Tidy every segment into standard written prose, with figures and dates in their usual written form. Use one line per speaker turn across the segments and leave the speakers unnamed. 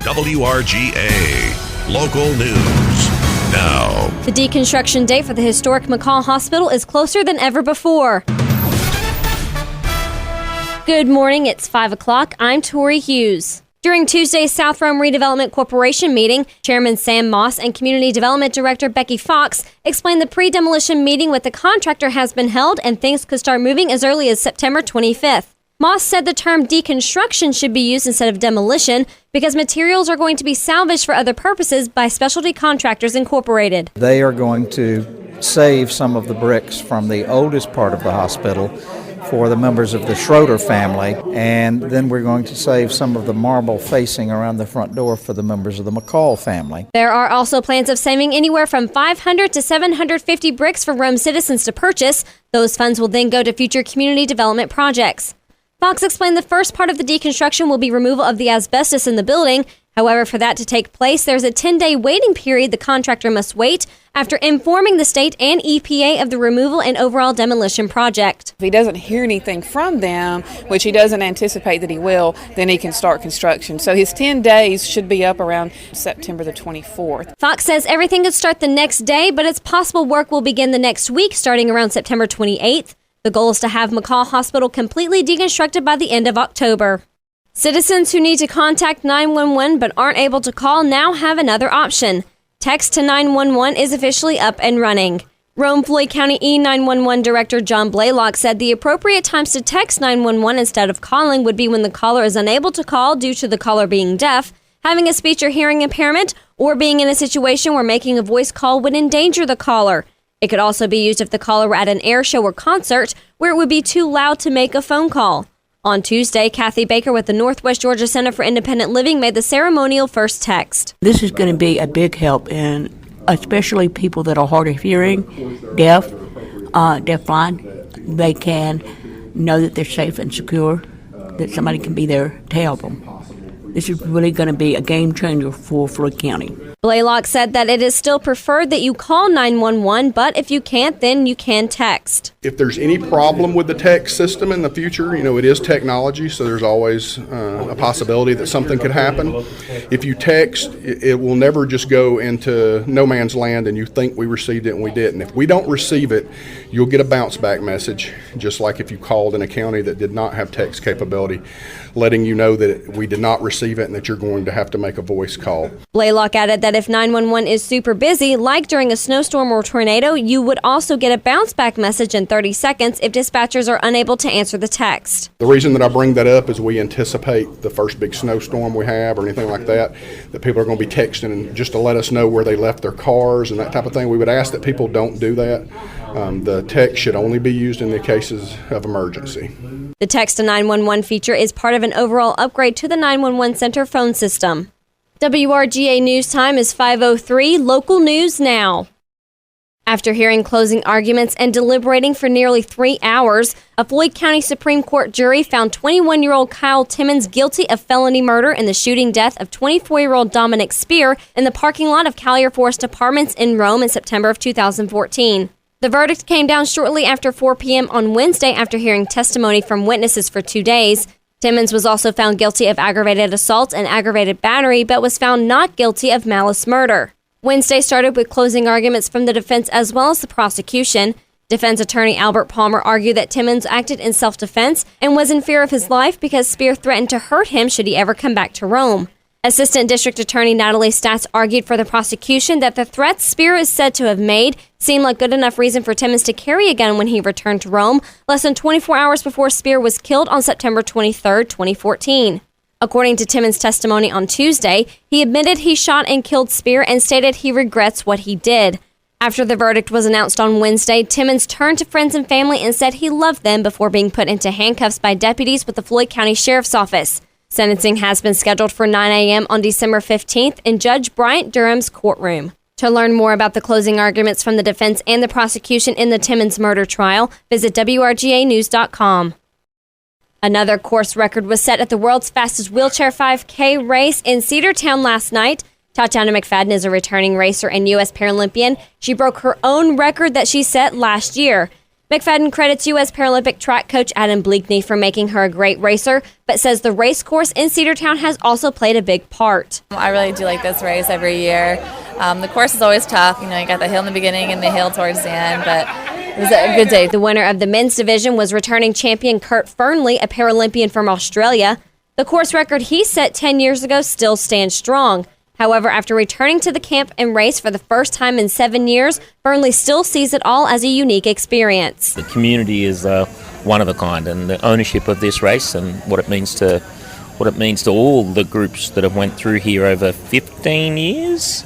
WRGA Local News now.
The deconstruction date for the historic McCall Hospital is closer than ever before. Good morning, it's 5 o'clock. I'm Tori Hughes. During Tuesday's South Rome Redevelopment Corporation meeting, Chairman Sam Moss and Community Development Director Becky Fox explained the pre-demolition meeting with the contractor has been held and things could start moving as early as September 25th. Moss said the term deconstruction should be used instead of demolition because materials are going to be salvaged for other purposes by Specialty Contractors Incorporated.
They are going to save some of the bricks from the oldest part of the hospital for the members of the Schroeder family, and then we're going to save some of the marble facing around the front door for the members of the McCall family.
There are also plans of saving anywhere from 500 to 750 bricks for Rome citizens to purchase. Those funds will then go to future community development projects. Fox explained the first part of the deconstruction will be removal of the asbestos in the building. However, for that to take place, there's a 10-day waiting period the contractor must wait after informing the state and EPA of the removal and overall demolition project.
If he doesn't hear anything from them, which he doesn't anticipate that he will, then he can start construction. So his 10 days should be up around September the 24th.
Fox says everything could start the next day, but it's possible work will begin the next week, starting around September 28th. The goal is to have McCall Hospital completely deconstructed by the end of October. Citizens who need to contact 911 but aren't able to call now have another option. Text to 911 is officially up and running. Rome-Floyd County E911 Director John Blaylock said the appropriate times to text 911 instead of calling would be when the caller is unable to call due to the caller being deaf, having a speech or hearing impairment, or being in a situation where making a voice call would endanger the caller. It could also be used if the caller were at an air show or concert where it would be too loud to make a phone call. On Tuesday, Kathy Baker with the Northwest Georgia Center for Independent Living made the ceremonial first text.
This is going to be a big help, in especially people that are hard of hearing, deafblind. They can know that they're safe and secure, that somebody can be there to help them. This is really going to be a game changer for Floyd County.
Blaylock said that it is still preferred that you call 911, but if you can't, then you can text.
If there's any problem with the text system in the future, it is technology, so there's always a possibility that something could happen. If you text, it will never just go into no man's land and you think we received it and we didn't. If we don't receive it, you'll get a bounce back message, just like if you called in a county that did not have text capability, letting you know that we did not receive it and that you're going to have to make a voice call.
Blaylock added that if 911 is super busy, like during a snowstorm or tornado, you would also get a bounce back message in 30 seconds if dispatchers are unable to answer the text.
The reason that I bring that up is we anticipate the first big snowstorm we have or anything like that people are going to be texting and just to let us know where they left their cars and that type of thing. We would ask that people don't do that. The text should only be used in the cases of emergency.
The text to 911 feature is part of an overall upgrade to the 911 center phone system. WRGA News Time is 5:03. Local news now. After hearing closing arguments and deliberating for nearly 3 hours, a Floyd County Supreme Court jury found 21-year-old Kyle Timmons guilty of felony murder in the shooting death of 24-year-old Dominic Spear in the parking lot of Collier Forest Apartments in Rome in September of 2014. The verdict came down shortly after 4 p.m. on Wednesday after hearing testimony from witnesses for 2 days. Timmons was also found guilty of aggravated assault and aggravated battery, but was found not guilty of malice murder. Wednesday started with closing arguments from the defense as well as the prosecution. Defense attorney Albert Palmer argued that Timmons acted in self-defense and was in fear of his life because Spear threatened to hurt him should he ever come back to Rome. Assistant District Attorney Natalie Statz argued for the prosecution that the threats Spear is said to have made seemed like good enough reason for Timmons to carry a gun when he returned to Rome, less than 24 hours before Spear was killed on September 23, 2014. According to Timmons' testimony on Tuesday, he admitted he shot and killed Spear and stated he regrets what he did. After the verdict was announced on Wednesday, Timmons turned to friends and family and said he loved them before being put into handcuffs by deputies with the Floyd County Sheriff's Office. Sentencing has been scheduled for 9 a.m. on December 15th in Judge Bryant Durham's courtroom. To learn more about the closing arguments from the defense and the prosecution in the Timmons murder trial, visit WRGAnews.com. Another course record was set at the world's fastest wheelchair 5K race in Cedartown last night. Tatiana McFadden is a returning racer and U.S. Paralympian. She broke her own record that she set last year. McFadden credits U.S. Paralympic track coach Adam Bleakney for making her a great racer, but says the race course in Cedartown has also played a big part.
I really do like this race every year. The course is always tough. You got the hill in the beginning and the hill towards the end, but it was a good day.
The winner of the men's division was returning champion Kurt Fernley, a Paralympian from Australia. The course record he set 10 years ago still stands strong. However, after returning to the camp and race for the first time in 7 years, Fernley still sees it all as a unique experience.
The community is one of a kind, and the ownership of this race and what it means to all the groups that have went through here over 15 years.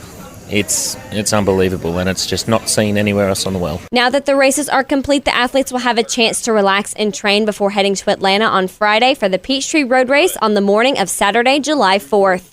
It's unbelievable, and it's just not seen anywhere else on the world.
Now that the races are complete, the athletes will have a chance to relax and train before heading to Atlanta on Friday for the Peachtree Road Race on the morning of Saturday, July 4th.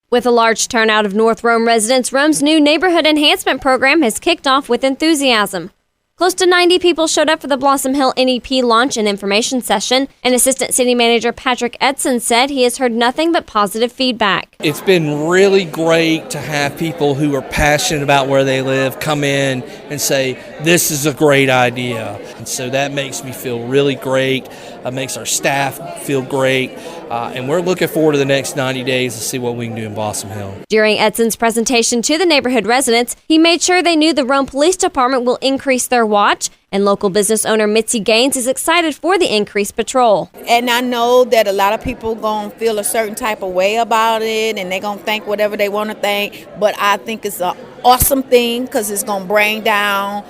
With a large turnout of North Rome residents, Rome's new neighborhood enhancement program has kicked off with enthusiasm. Close to 90 people showed up for the Blossom Hill NEP launch and information session, and Assistant City Manager Patrick Edson said he has heard nothing but positive feedback.
It's been really great to have people who are passionate about where they live come in and say, this is a great idea. And so that makes me feel really great. It makes our staff feel great. And we're looking forward to the next 90 days to see what we can do in Blossom Hill.
During Edson's presentation to the neighborhood residents, he made sure they knew the Rome Police Department will increase their watch, and local business owner Mitzi Gaines is excited for the increased patrol.
And I know that a lot of people going to feel a certain type of way about it, and they're going to think whatever they want to think, but I think it's an awesome thing because it's going to bring down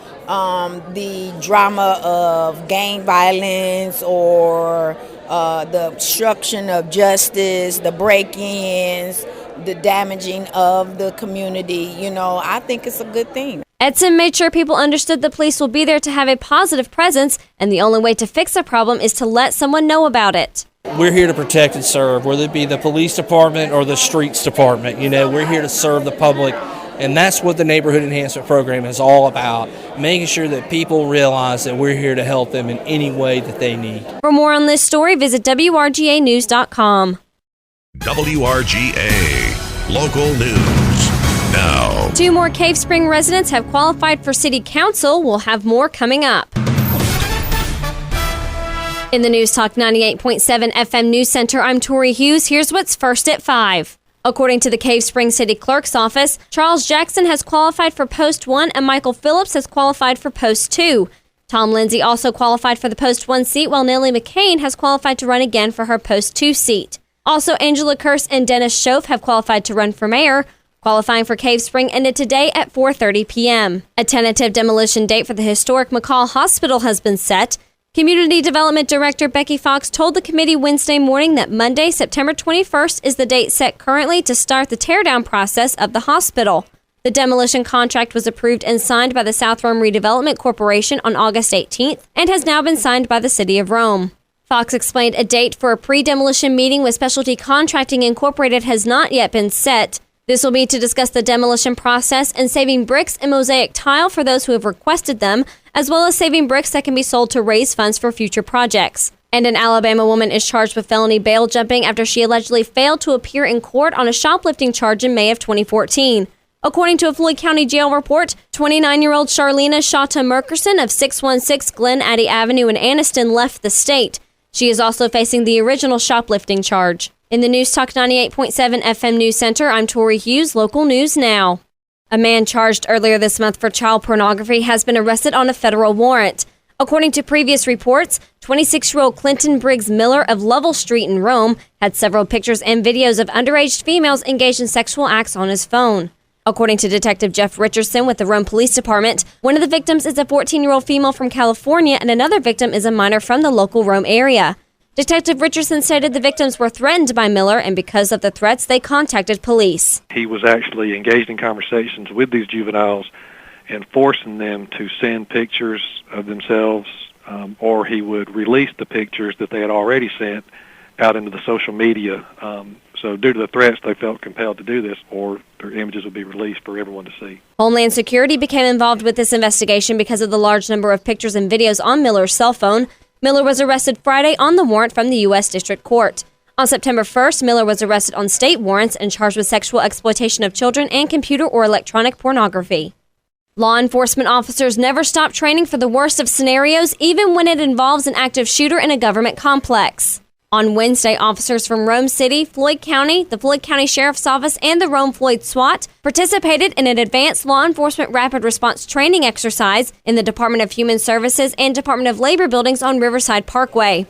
the drama of gang violence or the obstruction of justice, the break-ins, the damaging of the community. I think it's a good thing.
Edson made sure people understood the police will be there to have a positive presence, and the only way to fix a problem is to let someone know about it.
We're here to protect and serve, whether it be the police department or the streets department. We're here to serve the public, and that's what the Neighborhood Enhancement Program is all about, making sure that people realize that we're here to help them in any way that they need.
For more on this story, visit WRGAnews.com.
WRGA Local News now.
2 more Cave Spring residents have qualified for City Council. We'll have more coming up. In the News Talk 98.7 FM News Center, I'm Tori Hughes. Here's what's first at 5. According to the Cave Spring City Clerk's office, Charles Jackson has qualified for Post 1 and Michael Phillips has qualified for Post 2. Tom Lindsay also qualified for the Post 1 seat, while Nellie McCain has qualified to run again for her Post 2 seat. Also, Angela Kurse and Dennis Schoaf have qualified to run for mayor. Qualifying for Cave Spring ended today at 4:30 p.m. A tentative demolition date for the historic McCall Hospital has been set. Community Development Director Becky Fox told the committee Wednesday morning that Monday, September 21st, is the date set currently to start the teardown process of the hospital. The demolition contract was approved and signed by the South Rome Redevelopment Corporation on August 18th and has now been signed by the City of Rome. Fox explained a date for a pre-demolition meeting with Specialty Contracting Incorporated has not yet been set. This will be to discuss the demolition process and saving bricks and mosaic tile for those who have requested them, as well as saving bricks that can be sold to raise funds for future projects. And an Alabama woman is charged with felony bail jumping after she allegedly failed to appear in court on a shoplifting charge in May of 2014. According to a Floyd County Jail report, 29-year-old Charlena Shata Merkerson of 616 Glen Addy Avenue in Anniston left the state. She is also facing the original shoplifting charge. In the News Talk 98.7 FM News Center, I'm Tori Hughes, Local News Now. A man charged earlier this month for child pornography has been arrested on a federal warrant. According to previous reports, 26-year-old Clinton Briggs Miller of Lovell Street in Rome had several pictures and videos of underage females engaged in sexual acts on his phone. According to Detective Jeff Richardson with the Rome Police Department, one of the victims is a 14-year-old female from California and another victim is a minor from the local Rome area. Detective Richardson stated the victims were threatened by Miller, and because of the threats, they contacted police.
He was actually engaged in conversations with these juveniles and forcing them to send pictures of themselves, or he would release the pictures that they had already sent out into the social media. So due to the threats, they felt compelled to do this, or their images would be released for everyone to see.
Homeland Security became involved with this investigation because of the large number of pictures and videos on Miller's cell phone. Miller was arrested Friday on the warrant from the U.S. District Court. On September 1st, Miller was arrested on state warrants and charged with sexual exploitation of children and computer or electronic pornography. Law enforcement officers never stop training for the worst of scenarios, even when it involves an active shooter in a government complex. On Wednesday, officers from Rome City, Floyd County, the Floyd County Sheriff's Office, and the Rome Floyd SWAT participated in an advanced law enforcement rapid response training exercise in the Department of Human Services and Department of Labor buildings on Riverside Parkway.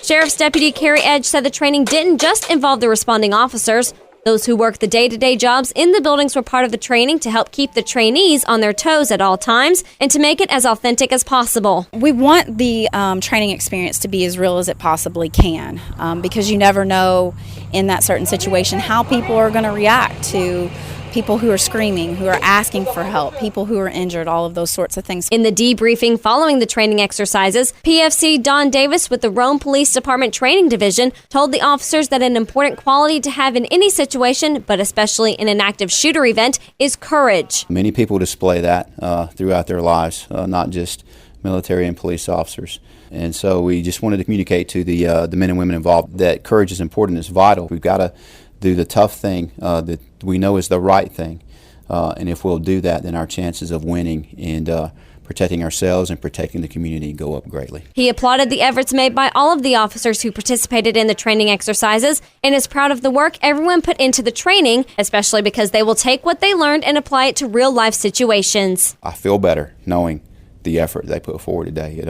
Sheriff's Deputy Carrie Edge said the training didn't just involve the responding officers. Those who work the day-to-day jobs in the buildings were part of the training to help keep the trainees on their toes at all times and to make it as authentic as possible.
We want the training experience to be as real as it possibly can because you never know in that certain situation how people are going to react to people who are screaming, who are asking for help, people who are injured, all of those sorts of things.
In the debriefing following the training exercises, PFC Don Davis with the Rome Police Department Training Division told the officers that an important quality to have in any situation, but especially in an active shooter event, is courage.
Many people display that throughout their lives, not just military and police officers. And so we just wanted to communicate to the men and women involved that courage is important, it's vital. We've got to do the tough thing that we know is the right thing. And if we'll do that, then our chances of winning and protecting ourselves and protecting the community go up greatly.
He applauded the efforts made by all of the officers who participated in the training exercises and is proud of the work everyone put into the training, especially because they will take what they learned and apply it to real-life situations.
I feel better knowing the effort they put forward today.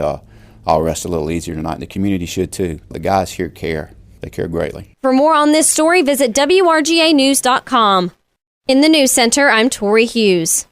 I'll rest a little easier tonight. The community should too. The guys here care. They care greatly.
For more on this story, visit WRGAnews.com. In the News Center, I'm Tori Hughes.